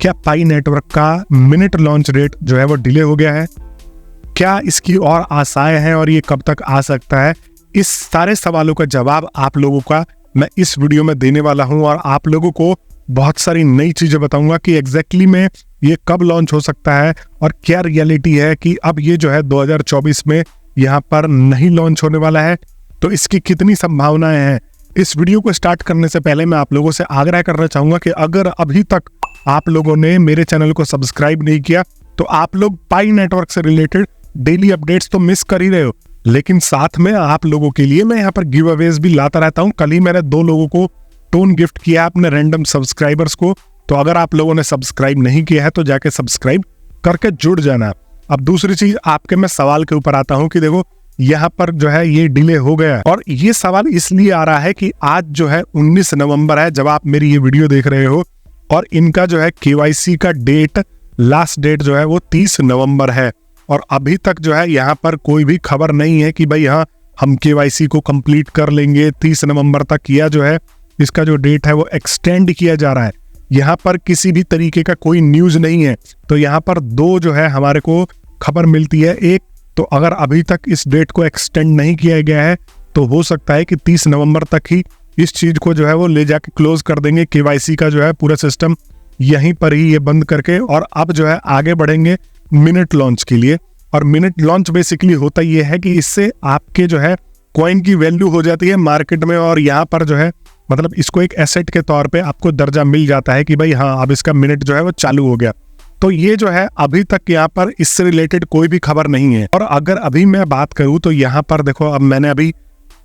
क्या पाई नेटवर्क का minute launch rate जो है वो डिले हो गया है? क्या इसकी और आशाएं हैं और ये कब तक आ सकता है? इस सारे सवालों का जवाब आप लोगों का मैं इस वीडियो में देने वाला हूं और आप लोगों को बहुत सारी नई चीजें बताऊंगा कि एग्जैक्टली में ये कब लॉन्च हो सकता है और क्या रियलिटी है कि अब ये जो है 2024 में यहाँ पर नहीं लॉन्च होने वाला है, तो इसकी कितनी संभावनाएं हैं। इस वीडियो को स्टार्ट करने से पहले मैं आप लोगों से आग्रह करना चाहूंगा कि अगर अभी तक आप लोगों ने मेरे चैनल को सब्सक्राइब नहीं किया तो आप लोग पाई नेटवर्क से रिलेटेड डेली अपडेट्स तो मिस कर ही रहे हो, लेकिन साथ में आप लोगों के लिए मैं यहाँ पर गिव अवेज भी लाता रहता हूँ। कल ही मैंने 2 लोगों को टोन गिफ्ट किया अपने रैंडम सब्सक्राइबर्स को, तो अगर आप लोगों ने सब्सक्राइब नहीं किया है तो जाके सब्सक्राइब करके जुड़ जाना। अब दूसरी चीज आपके मैं सवाल के ऊपर आता हूँ कि देखो यहाँ पर जो है ये डिले हो गया है, और ये सवाल इसलिए आ रहा है कि आज जो है 19 नवंबर है जब आप मेरी ये वीडियो देख रहे हो, और इनका जो है KYC का डेट, लास्ट डेट जो है वो 30 नवंबर है, और अभी तक जो है यहाँ पर कोई भी खबर नहीं है कि भाई हाँ हम KYC को कंप्लीट कर लेंगे 30 नवंबर तक, या जो है इसका जो डेट है वो एक्सटेंड किया जा रहा है। यहाँ पर किसी भी तरीके का कोई न्यूज नहीं है। तो यहाँ पर 2 जो है हमारे को खबर मिलती है। एक तो अगर अभी तक इस डेट को एक्सटेंड नहीं किया गया है तो हो सकता है कि 30 नवंबर तक ही इस चीज को जो है वो ले जाके क्लोज कर देंगे, KYC का जो है पूरा सिस्टम यहीं पर ही ये बंद करके, और अब जो है आगे बढ़ेंगे मिनट लॉन्च के लिए। और मिनट लॉन्च बेसिकली होता ये है कि इससे आपके जो है कॉइन की वैल्यू हो जाती है मार्केट में, और यहाँ पर जो है मतलब इसको एक एसेट के तौर पे आपको दर्जा मिल जाता है कि भाई हाँ अब इसका मिनट जो है वो चालू हो गया। तो ये जो है अभी तक यहाँ पर इससे रिलेटेड कोई भी खबर नहीं है। और अगर अभी मैं बात करूँ तो यहाँ पर देखो, अब मैंने अभी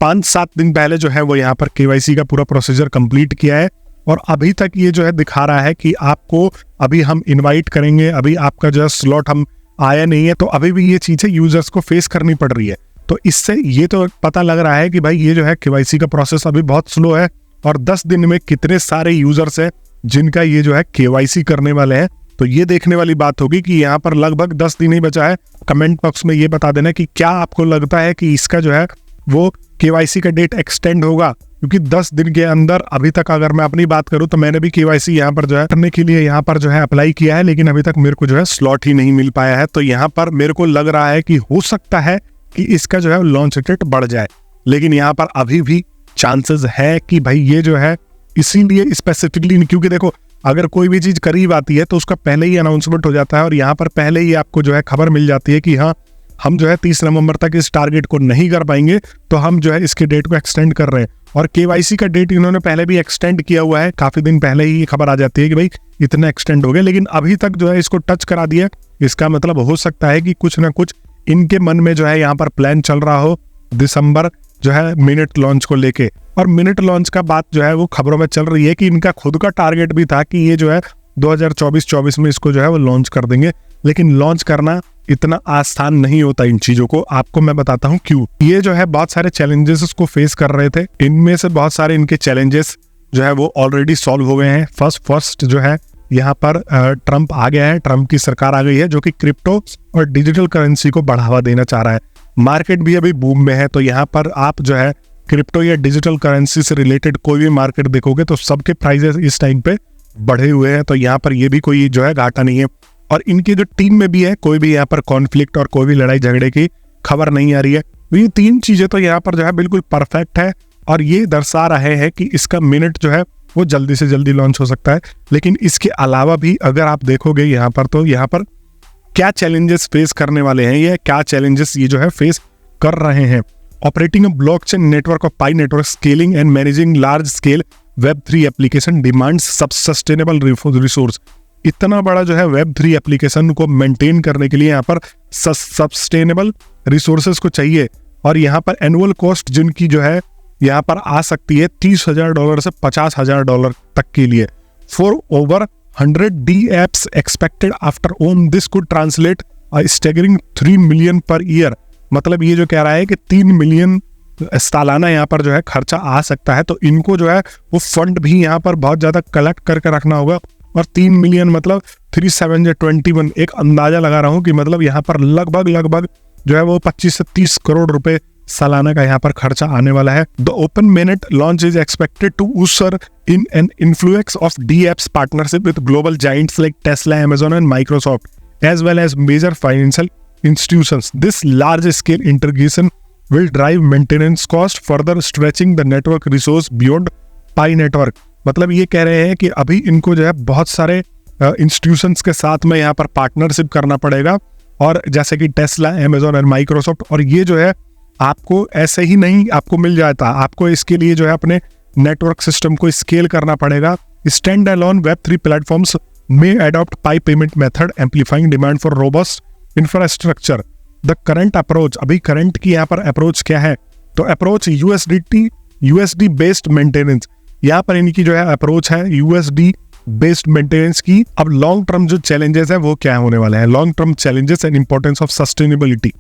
5-7 दिन पहले जो है वो यहाँ पर KYC का पूरा प्रोसीजर कंप्लीट किया है, और अभी तक ये जो है दिखा रहा है कि आपको अभी हम इनवाइट करेंगे, अभी आपका जो है स्लॉट हम आया नहीं है, तो अभी भी ये चीजें यूजर्स को फेस करनी पड़ रही है। तो इससे ये तो पता लग रहा है कि भाई ये जो है KYC का प्रोसेस अभी बहुत स्लो है, और 10 दिन में कितने सारे यूजर्स हैं जिनका ये जो है KYC करने वाले हैं। तो ये देखने वाली बात होगी कि यहाँ पर लगभग 10 दिन ही बचा है। कमेंट बॉक्स में ये बता देना कि क्या आपको लगता है कि इसका जो है वो KYC का डेट एक्सटेंड होगा, क्योंकि 10 दिन के अंदर अभी तक अगर मैं अपनी बात करूं तो मैंने भी KYC यहाँ पर जो है करने के लिए यहाँ पर जो है अप्लाई किया है, लेकिन अभी तक मेरे को जो है स्लॉट ही नहीं मिल पाया है। तो यहाँ पर मेरे को लग रहा है कि हो सकता है कि इसका जो है लॉन्च डेट बढ़ जाए, लेकिन यहाँ पर अभी भी चांसेस है कि भाई ये जो है इसीलिए स्पेसिफिकली, क्योंकि देखो अगर कोई भी चीज करीब आती है तो उसका पहले ही अनाउंसमेंट हो जाता है, और यहाँ पर पहले ही आपको जो है खबर मिल जाती है कि हाँ हम जो है 30 नवंबर तक इस टारगेट को नहीं कर पाएंगे, तो हम जो है इसके डेट को एक्सटेंड कर रहे हैं। और KYC का डेट इन्होंने पहले भी एक्सटेंड किया हुआ है, काफी दिन पहले ही ये खबर आ जाती है कि भाई इतना एक्सटेंड हो गया, लेकिन अभी तक जो है इसको टच करा दिया। इसका मतलब हो सकता है कि कुछ ना कुछ इनके मन में जो है यहाँ पर प्लान चल रहा हो दिसंबर जो है मिनट लॉन्च को लेके। और मिनट लॉन्च का बात जो है वो खबरों में चल रही है कि इनका खुद का टारगेट भी था कि ये जो है 2024 में इसको जो है वो लॉन्च कर देंगे, लेकिन लॉन्च करना इतना आसान नहीं होता इन चीजों को। आपको मैं बताता हूँ क्यों। ये जो है बहुत सारे चैलेंजेस को फेस कर रहे थे, इनमें से बहुत सारे इनके चैलेंजेस जो है वो ऑलरेडी सॉल्व हो गए हैं। फर्स्ट जो है यहाँ पर ट्रम्प आ गया है, ट्रम्प की सरकार आ गई है जो कि क्रिप्टो और डिजिटल करेंसी को बढ़ावा देना चाह रहा है। मार्केट भी अभी बूम में है, तो यहाँ पर आप जो है क्रिप्टो या डिजिटल करेंसी से रिलेटेड कोई भी मार्केट देखोगे तो सबके प्राइसेस इस टाइम पे बढ़े हुए हैं, तो यहाँ पर ये भी कोई जो है घाटा नहीं है। और इनकी जो टीम में भी है कोई भी यहाँ पर कॉन्फ्लिक्ट और कोई भी लड़ाई झगड़े की खबर नहीं आ रही है। तो ये 3 चीजें तो यहाँ पर जो है बिल्कुल परफेक्ट है, और ये दर्शा रहे हैं कि इसका मिनट जो है वो जल्दी से जल्दी लॉन्च हो सकता है। लेकिन इसके अलावा भी अगर आप देखोगे यहाँ पर, तो यहाँ पर क्या चैलेंजेस फेस करने वाले हैं, ये क्या चैलेंजेस ये जो है फेस कर रहे हैं। Operating a blockchain network of pi network, scaling and managing large scale Web3 application demands sustainable resource. इतना बड़ा जो है Web3 एप्लीकेशन को मेंटेन करने के लिए यहाँ पर सस्टेनेबल रिसोर्सेज को चाहिए, और यहाँ पर एनुअल कॉस्ट जिनकी जो है यहाँ पर आ सकती है $30,000 से $50,000 तक के लिए। For over 100 D apps expected after OM, this could translate a staggering 3 million per year। मतलब ये जो कह रहा है कि 3 मिलियन सालाना यहाँ पर जो है खर्चा आ सकता है, तो इनको जो है वो फंड भी यहाँ पर बहुत ज्यादा कलेक्ट करके रखना होगा। और 3 मिलियन मतलब 3 7 21, एक अंदाजा लगा रहा हूँ कि मतलब यहाँ पर लगभग जो है वो 25 से 30 करोड़ रुपए सालाना का यहाँ पर खर्चा आने वाला है। The open ment launch is expected to usher in an influx of DApp's partnership with global giants like Tesla, Amazon and Microsoft, as well as major financial institutions. This large-scale integration will drive maintenance cost, further stretching the network resource beyond Pi network. मतलब ये कह रहे हैं कि अभी इनको जो है बहुत सारे इंस्टीट्यूशंस के साथ में यहाँ पर पार्टनरशिप करना पड़ेगा, और जैसे कि टेस्ला, अमेजोन और माइक्रोसॉफ्ट, और ये जो है आपको ऐसे ही नहीं आपको मिल जाता, आपको इसके लिए जो है अपने नेटवर्क सिस्टम को स्केल करना पड़ेगा। स्टैंड अलोन Web3 प्लेटफॉर्म्स में adopt pi payment method, amplifying demand for robust infrastructure. The current approach, अभी करंट की यहाँ पर अप्रोच क्या है, तो अप्रोच यूएसडी बेस्ड मेंटेनेंस, यहाँ पर इनकी जो है अप्रोच है यूएसडी बेस्ड मेंटेनेंस की। अब लॉन्ग टर्म जो चैलेंजेस है वो क्या होने वाले हैं, long term challenges and importance of sustainability.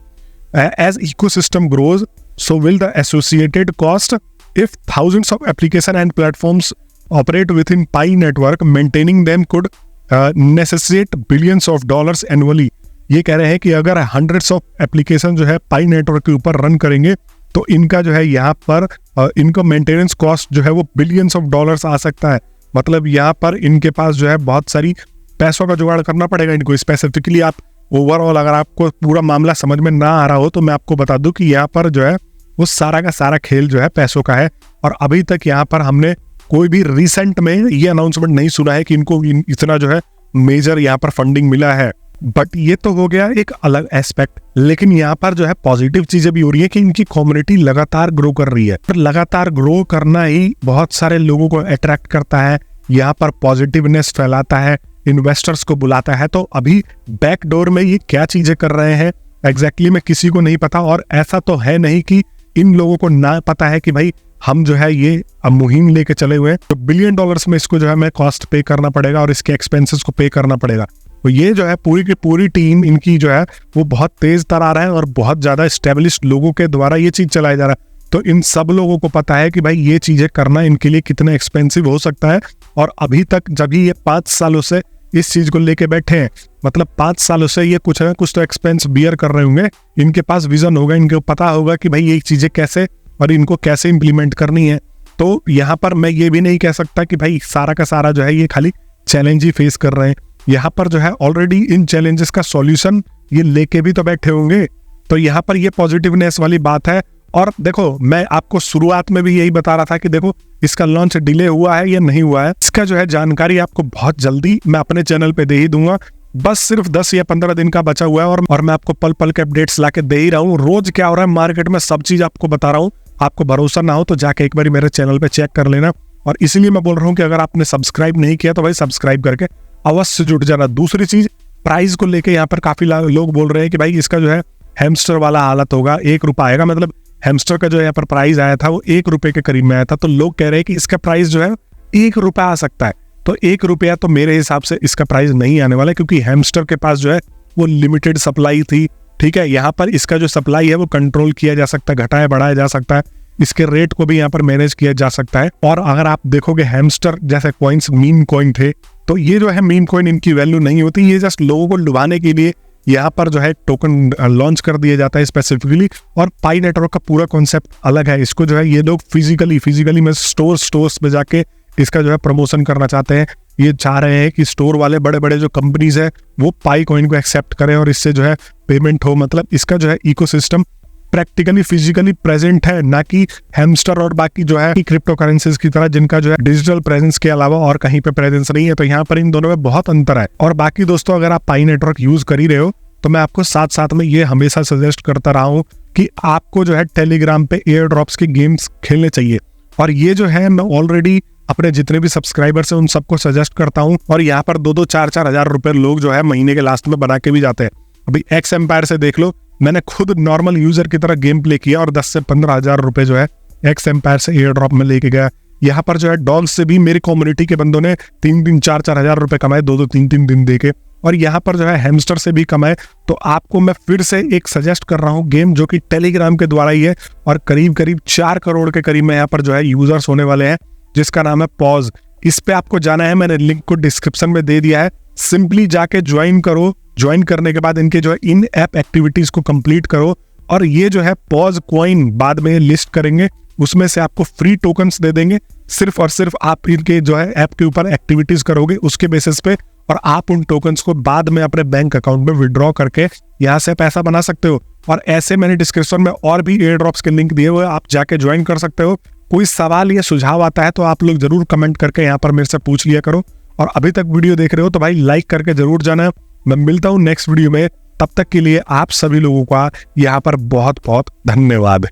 As ecosystem grows so will the associated cost. If thousands of applications and platforms operate within Pi network, maintaining them could necessitate billions of dollars annually. ये कह रहे हैं कि अगर hundreds of application जो है Pi network के ऊपर रन करेंगे तो इनका जो है यहाँ पर इनका मेंटेनेंस कॉस्ट जो है वो बिलियंस ऑफ डॉलर्स आ सकता है। मतलब यहाँ पर इनके पास जो है बहुत सारी पैसों का जुगाड़ करना पड़ेगा इनको। स्पेसिफिकली आप ओवरऑल अगर आपको पूरा मामला समझ में ना आ रहा हो तो मैं आपको बता दूं कि यहाँ पर जो है वो सारा का सारा खेल जो है पैसों का है, और अभी तक यहाँ पर हमने कोई भी रिसेंट में ये अनाउंसमेंट नहीं सुना है कि इनको इतना जो है मेजर यहाँ पर फंडिंग मिला है। बट ये तो हो गया एक अलग एस्पेक्ट, लेकिन यहाँ पर जो है पॉजिटिव चीजें भी हो रही है कि इनकी कम्युनिटी लगातार ग्रो कर रही है। पर लगातार ग्रो करना ही बहुत सारे लोगों को अट्रैक्ट करता है, यहाँ पर पॉजिटिवनेस फैलाता है, इन्वेस्टर्स को बुलाता है। तो अभी बैकडोर में ये क्या चीजें कर रहे हैं एग्जैक्टली में किसी को नहीं पता, और ऐसा तो है नहीं कि इन लोगों को ना पता है कि भाई हम जो है ये मुहिम लेके चले हुए हैं, तो बिलियन डॉलर्स में इसको जो है मैं कॉस्ट पे करना पड़ेगा और इसके एक्सपेंसेस को पे करना पड़ेगा। तो ये जो है पूरी की पूरी टीम इनकी जो है वो बहुत तेज तरार है और बहुत ज्यादा एस्टेब्लिश्ड लोगों के द्वारा ये चीज चलाया जा रहा है। तो इन सब लोगों को पता है कि भाई ये चीजें करना इनके लिए कितना एक्सपेंसिव हो सकता है, और अभी तक जब ये 5 सालों से इस चीज को लेके बैठे हैं, मतलब 5 सालों से ये कुछ ना कुछ तो एक्सपेंस बियर कर रहे होंगे, इनके पास विजन होगा, इनको पता होगा कि भाई ये चीजें कैसे और इनको कैसे इंप्लीमेंट करनी है। तो यहाँ पर मैं ये भी नहीं कह सकता कि भाई सारा का सारा जो है ये खाली चैलेंज ही फेस कर रहे हैं। यहाँ पर जो है ऑलरेडी इन चैलेंजेस का सॉल्यूशन ये लेके भी तो बैठे होंगे। तो यहाँ पर ये पॉजिटिवनेस वाली बात है। और देखो मैं आपको शुरुआत में भी यही बता रहा था कि देखो इसका लॉन्च डिले हुआ है या नहीं हुआ है, इसका जो है जानकारी आपको बहुत जल्दी मैं अपने चैनल पे दे ही दूंगा। बस सिर्फ 10 या 15 दिन का बचा हुआ है, और मैं आपको पल पल के अपडेट्स लाके दे ही रहा हूँ। रोज क्या हो रहा है मार्केट में सब चीज आपको बता रहा हूँ। आपको भरोसा ना हो तो जाके एक बार मेरे चैनल पे चेक कर लेना। और इसीलिए मैं बोल रहा हूँ कि अगर आपने सब्सक्राइब नहीं किया तो भाई सब्सक्राइब करके अवश्य जुट जाना। दूसरी चीज, प्राइस को लेके यहाँ पर काफी लोग बोल रहे हैं कि भाई इसका जो है हैमस्टर वाला हालत होगा, 1 रुपया आएगा। मतलब हैमस्टर का जो यहाँ पर प्राइस आया था वो 1 रुपए के करीब में आया था, तो लोग कह रहे हैं कि इसका प्राइस जो है 1 रुपया आ सकता है। तो 1 रुपया तो मेरे हिसाब से इसका प्राइस नहीं आने वाला, क्योंकि हैमस्टर के पास जो है वो लिमिटेड सप्लाई थी। ठीक है, यहाँ पर इसका जो सप्लाई है वो कंट्रोल किया जा सकता है, घटाया बढ़ाया जा सकता है, इसके रेट को भी यहाँ पर मैनेज किया जा सकता है। और अगर आप देखोगे हैमस्टर जैसे कॉइन्स मीम कॉइन थे, तो ये जो है मीम कॉइन इनकी वैल्यू नहीं होती, ये जस्ट लोगों को लुभाने के लिए यहाँ पर जो है टोकन लॉन्च कर दिया जाता है स्पेसिफिकली। और पाई नेटवर्क का पूरा कॉन्सेप्ट अलग है, इसको जो है ये लोग फिजिकली में स्टोर्स में जाके इसका जो है प्रमोशन करना चाहते हैं। ये चाह रहे हैं कि स्टोर वाले बड़े बड़े जो कंपनीज है वो पाई कॉइन को एक्सेप्ट करें और इससे जो है पेमेंट हो। मतलब इसका जो है इकोसिस्टम प्रैक्टिकली फिजिकली प्रेजेंट है, ना कि हैमस्टर और बाकी जो है क्रिप्टो करेंसीज की तरह जिनका जो है डिजिटल प्रेजेंस के अलावा और कहीं पे प्रेजेंस नहीं है। तो यहाँ पर इन दोनों में बहुत अंतर है। और बाकी दोस्तों, अगर आप पाई नेटवर्क यूज कर ही रहे हो तो मैं आपको साथ साथ में ये हमेशा सजेस्ट करता रहा हूँ कि आपको जो है टेलीग्राम पे एयर ड्रॉप्स के गेम्स खेलने चाहिए। और ये जो है मैं ऑलरेडी अपने जितने भी सब्सक्राइबर्स हैं उन सबको सजेस्ट करता हूँ। और यहाँ पर 2-2, 4-4 हजार रुपए लोग जो है महीने के लास्ट में बना के भी जाते हैं। अभी एक्स एम्पायर से देख लो, मैंने खुद नॉर्मल यूजर की तरह गेम प्ले किया और 10 से 15 हजार रुपए जो है एक्स एम्पायर से एयर ड्रॉप में लेके गया। यहाँ पर जो है डॉग्स से भी मेरी कम्युनिटी के बंदों ने 3-3, 4-4 हजार रुपए कमाए 2-2, 3-3 दिन देके। और यहाँ पर जो है हैमस्टर से भी कमाए। तो आपको मैं फिर से एक सजेस्ट कर रहा हूँ गेम जो कि टेलीग्राम के द्वारा ही है, और करीब 4 करोड़ के करीब में यहाँ पर जो है यूजर्स होने वाले हैं, जिसका नाम है पॉज। इस पे आपको जाना है, मैंने लिंक को डिस्क्रिप्शन में दे दिया है। सिंपली जाके ज्वाइन करो, ज्वाइन करने के बाद इनके जो है इन ऐप एक्टिविटीज को कंप्लीट करो और ये जो है पॉज कॉइन बाद में लिस्ट करेंगे, उसमें से आपको फ्री टोकन्स दे देंगे। सिर्फ और सिर्फ आप इनके जो है ऐप के ऊपर एक्टिविटीज करोगे उसके बेसिस पे, और आप उन टोकन्स को बाद में अपने बैंक अकाउंट में विड्रॉ करके यहाँ से पैसा बना सकते हो। और ऐसे मैंने डिस्क्रिप्शन में और भी एयर ड्रॉप्स के लिंक दिए हुए, आप जाके ज्वाइन कर सकते हो। कोई सवाल या सुझाव आता है तो आप लोग जरूर कमेंट करके यहाँ पर मेरे से पूछ लिया करो। और अभी तक वीडियो देख रहे हो तो भाई लाइक करके जरूर जाना। मैं मिलता हूँ नेक्स्ट वीडियो में, तब तक के लिए आप सभी लोगों का यहाँ पर बहुत बहुत धन्यवाद।